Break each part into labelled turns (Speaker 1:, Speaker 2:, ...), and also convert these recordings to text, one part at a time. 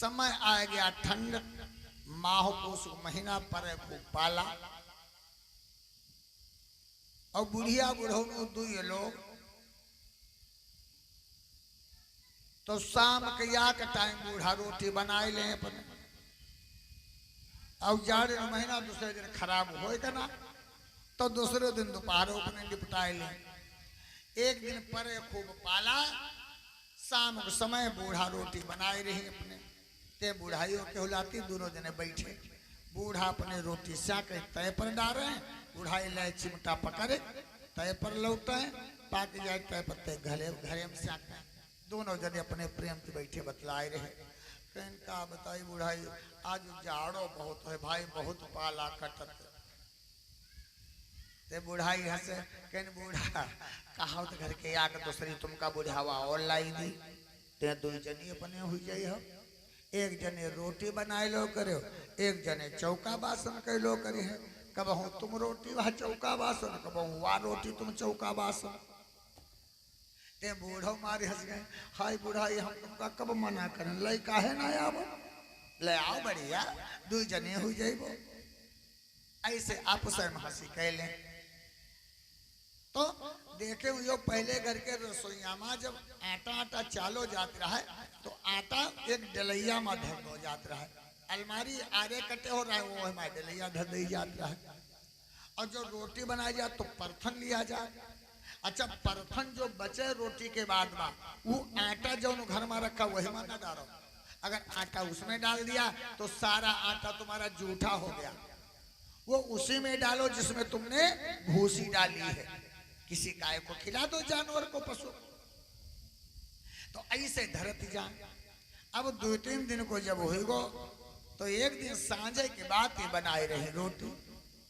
Speaker 1: समय आ गया ठंड, माह पूस महीना पर खूब पाला और बुढ़िया बुढ़ऊ दुई लोग तो शाम के या के टाइम बूढ़ा रोटी बनाए ले अपने और जाड़े महीना दूसरे दिन खराब होएगा ना तो दूसरे दिन दोपहर अपने निपटाए ले। एक दिन पर खूब पाला, शाम के समय बूढ़ा रोटी बनाए रही अपने ते बुढ़ाइयों के हुलाती दोनों जने बैठे। बूढ़ा अपने रोटी साके तय पर डाले, बुढ़ाई ले चिमटा पकड़े तय पर लौटे, पाक जाए तय पर तय घरे घरे में साके। दोनों जने अपने प्रेम से बैठे बतलाए रहे। कहन का बताई बुढ़ाई, आज जाड़ो बहुत है भाई, बहुत पाला कटत। ते बुढ़ाई हंसे, कहन बूढ़ा कहा तो घर के आके दूसरी तुमका बुढ़ावा और लाई दी ते दो जनी अपने हुई जाई हो। एक जने रोटी बनाए लो करो, एक जने चौका बासन कर लो करे है। कब हूँ तुम रोटी वह चौका बासन, कब हूँ वह रोटी तुम चौका बासन। ते बूढ़ो मारे हंस गए, हाय बुढ़ाई हम तुमका कब मना करें, लई काहे ना आव, ले आओ बढ़िया दो जने हुई जाइबो। ऐसे आपस में हंसी कहले तो देखे यो पहले घर के रसोईया में जब आटा आटा चालो जात रहा है तो आटा एक डलैया में धर दो जात रहा है, अलमारी आरे कटे हो रहा है वो हमारे डलैया धर दी जात रहा है। और जो रोटी बनाई जाए तो परथन लिया जाए। अच्छा परथन जो बचे रोटी के बाद में वो आटा जो घर में रखा वही में ना डालो, अगर आटा उसमें डाल दिया तो सारा आटा तुम्हारा जूठा हो गया। वो उसी में डालो जिसमें तुमने भूसी डाली है, किसी गाय को खिला दो, जानवर को, पशु। तो ऐसे धरती जान। अब 2-3 दिन को जब हुई गो तो एक दिन सांझे के बाद ही बनाए रहे रोटी,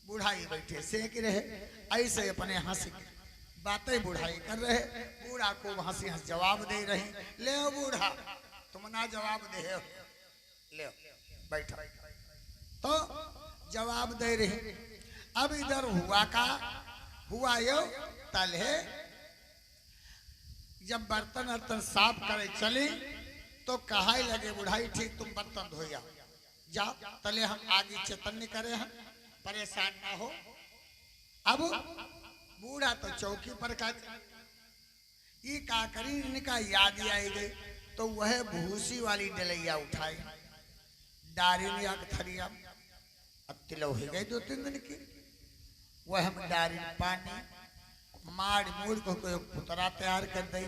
Speaker 1: बुढ़ाई बैठे सेक रहे। ऐसे अपने हंसी बातें बुढ़ाई कर रहे, बूढ़ा को हंसी हंस जवाब दे रही, ले बूढ़ा तुम ना जवाब दे हो, ले बैठा। तो जवाब दे रही। अब इधर हुआ का हुआ यो तले जब बर्तन वर्तन साफ करे चली तो कहा लगे बुढ़ाई ठीक तुम बर्तन धोया जाओ, तले हम आगे चेतन्य करे हैं, परेशान ना हो। अब बूढ़ा तो चौकी पर का ये का करी, इनका याद आई गई तो वह भूसी वाली डलैया उठाई, डारी लिया थरिया, अब तिलो हो गई 2-3 दिन की। वह हम डारी पानी माड़ मूड़ को कोई पुतरा तैयार कर दें,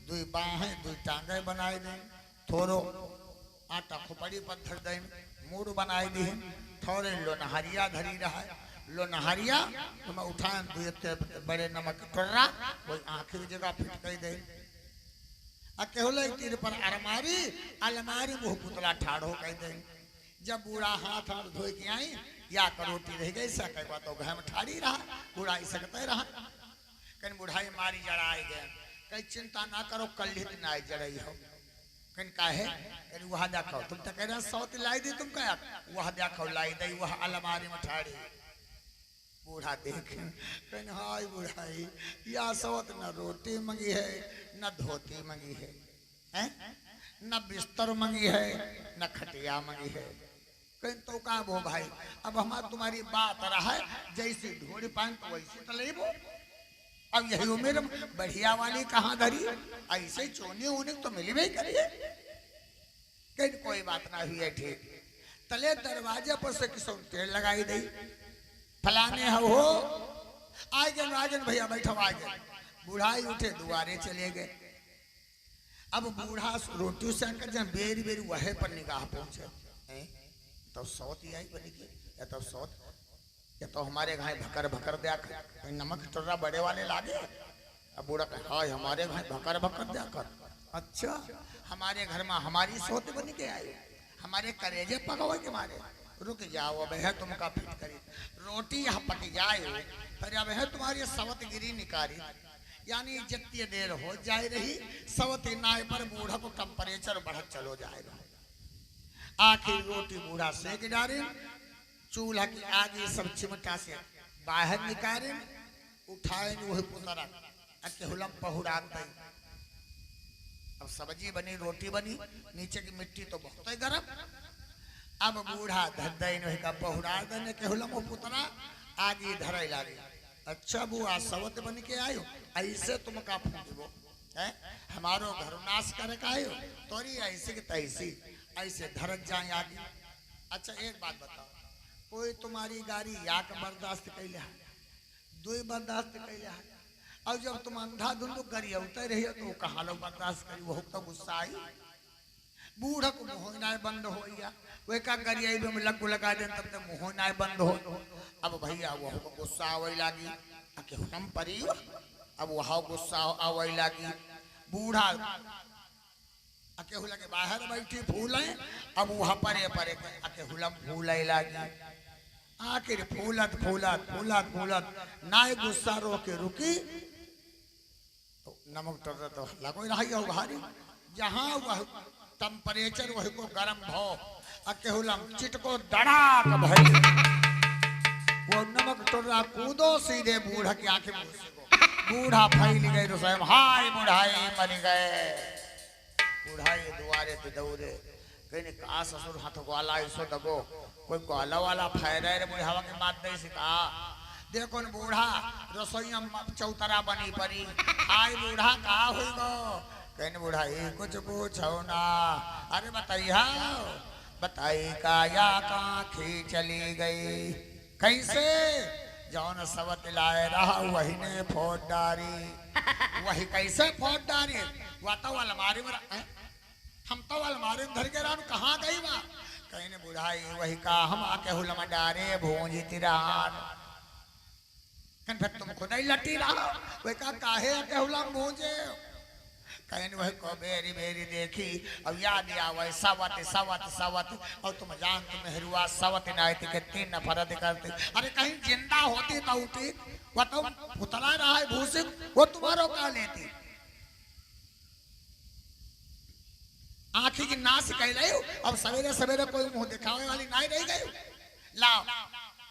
Speaker 1: 2 बाहें 2 टांगे बनाए दें, थोड़ो आटा खोपड़ी पर धर दें, मूड़ बनाए दी, थोड़े लोनहरिया धरी रहा है, लोनहरिया तो मैं उठाए 2 बड़े नमक टोर्रा वही आखिरी जगह फिट कर दे। अकेले तीर पर अलमारी अलमारी मुँह पुतला ठाड़ो कर दे। जब बूढ़ा हाथ हाथ धो के आई या कर रोटी रह गई सकवा तो घर में ठाड़ी रहा, बूढ़ा सकते रहा। कहीं बुढ़ाई मारी जड़ाई गए, कहीं चिंता ना करो कल ही दिन आई जड़ई हो। कहीं काहे कहीं वह देखो तुम तो कह रहे सौत लाई दी, तुम क्या वह देखो लाई दी, वह अलमारी में ठाड़ी। बूढ़ा देखे कहीं हाय बुढ़ाई या सौत न रोटी मंगी है न धोती मंगी है, न बिस्तर मंगी है न खटिया मंगी है। कहीं तो का वो भाई अब हमारा तुम्हारी बात रहा है जैसी ढोड़ी पान तो वैसी तो ले वो। अब यही उम्र बढ़िया वाली कहाँ धरी, ऐसे चोनी ऊनी तो मिली भी करिए। कहीं कोई बात ना हुई है ठीक, तले दरवाजे पर से किसी तेल लगाई दी, फलाने हो आगे भैया बैठो आगे। बुढ़ाई उठे दुआरे चले गए। अब बूढ़ा रोटी से जब बेरी बेरी वह पर निगाह पहुंचे तो सौत आई बनी की, या तो सौत या तो हमारे घर भकर भकर दिया कर, नमक टोर्रा बड़े वाले लागे। अब बूढ़ा कहे हाय हमारे घर भकर भकर दिया कर, अच्छा हमारे घर में हमारी सौत बन के आई, हमारे करेजे पकवा के मारे। रुक जाओ अब है तुमका फिट करी, रोटी यहाँ पक जाए पर अब है तुम्हारी सवत गिरी निकारी, यानी जितनी देर हो जाए रही सवत नाय पर बूढ़ा को टेम्परेचर बढ़त चलो जाएगा। आखिर रोटी बूढ़ा सेक डाले, चूल्हा की आगे सब चिमटा से बाहर निकाले, उठाए वही पुतरा अकेहुलम पहुरान दई। अब सब्जी बनी, रोटी बनी, नीचे की मिट्टी तो बहुत ही गर्म। अब बूढ़ा धद्दई नहीं का बहुरा देने के हुलम पुतना आगे धरे लागे। अच्छा बुआ सवत बन के आयो, ऐसे तुम का फूटबो है, हमारो घर नाश करे का आयो, तोरी ऐसे की तैसी ऐसे धरत जाए आगे। अच्छा एक बात बताओ, कोई तुम्हारी गाड़ी याक बर्दाश्त कैले है, दुई बर्दाश्त कैले है, और जब तुम अंधा धुंधु करी उतर रही तो कहा लो बर्दाश्त करी, वो तो गुस्सा आई। बूढ़ा को मुँह बंद हो गया, वे का करिए में लगू लगा दे तब तक मुँह बंद हो। अब भैया वो गुस्सा आवे लगी, आके हुनम परी, अब वहाँ गुस्सा आवे लगी। बूढ़ा आके हुला के बाहर बैठी फूले, अब वहाँ परे परे आके हुलम फूले लगी। आखिर फूलत फूलत फूलत फूलत नाय गुस्सा रो के रुकी, तो नमक तो लगो रही हो भारी, जहाँ वह टेम्परेचर वही को गरम हो, आके हुलम चिटको धड़ाक भई, वो नमक टोरा कूदो सीधे बूढ़ा की आंखें में, बूढ़ा फैल गए तो स्वयं हाय बुढ़ाई मर गए। बुढ़ाई दुआरे पे दौड़े, कहीं का ससुर हाथ ग्वाला इसो दबो, कोई ग्वाला वाला फैरे रे बुढ़ावा के मात दे सिका। देखो न बूढ़ा रसोईया चौतरा बनी परी, हाय बूढ़ा का हुई गो, कहीं बुढ़ाई कुछ पूछो ना, अरे बताइए बताई का या काखी चली गई, कैसे जौन सवत लाए रहा वही ने फोड़ डारी, वही कैसे फोड़ डारी, वाता वाला मारे में हम तो अलमारी में धर के रान कहाँ गई बा, कहीं ने बुढ़ाई वही का हम आके हुलमा डारे भूंजी तिरान, कहीं फिर तुम खुद ही लटी रहा, वही का काहे आके हुलम भूंजे, कहीं वही को बेरी बेरी देखी, अब याद आवे सवत सवत सवत, और तुम जान तुम हेरुआ सवत नायती के 3 नफरत करती, अरे कहीं जिंदा होती तो उठी, वो तो पुतला रहा है भूसिक, वो तुम्हारो का लेती, आँखी की नाश कह रही हो, अब सवेरे सवेरे कोई मुंह दिखावे वाली नहीं रह गई, लाओ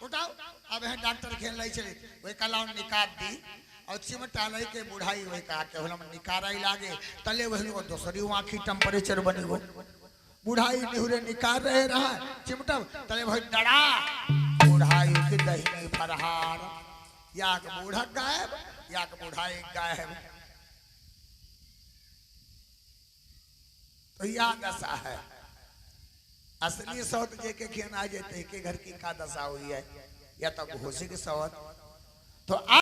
Speaker 1: उठाओ, अब है डॉक्टर खेल रही चली, वही कलाओ निकाल दी, और चिमटा लई के बुढ़ाई वही का के होलम निकारा ही लागे, तले वही को दूसरी आँखी टेम्परेचर बनी हो, बुढ़ाई निहुरे निकाल रहे रहा, चिमटा तले वही डरा, बुढ़ाई की दही फरहार, या के बूढ़ा गायब, या के बुढ़ाई गायब, तो यह दशा है। असली सौत जेके खेन आ जाते के घर की का दशा हुई है, या तो घोषी की सौत तो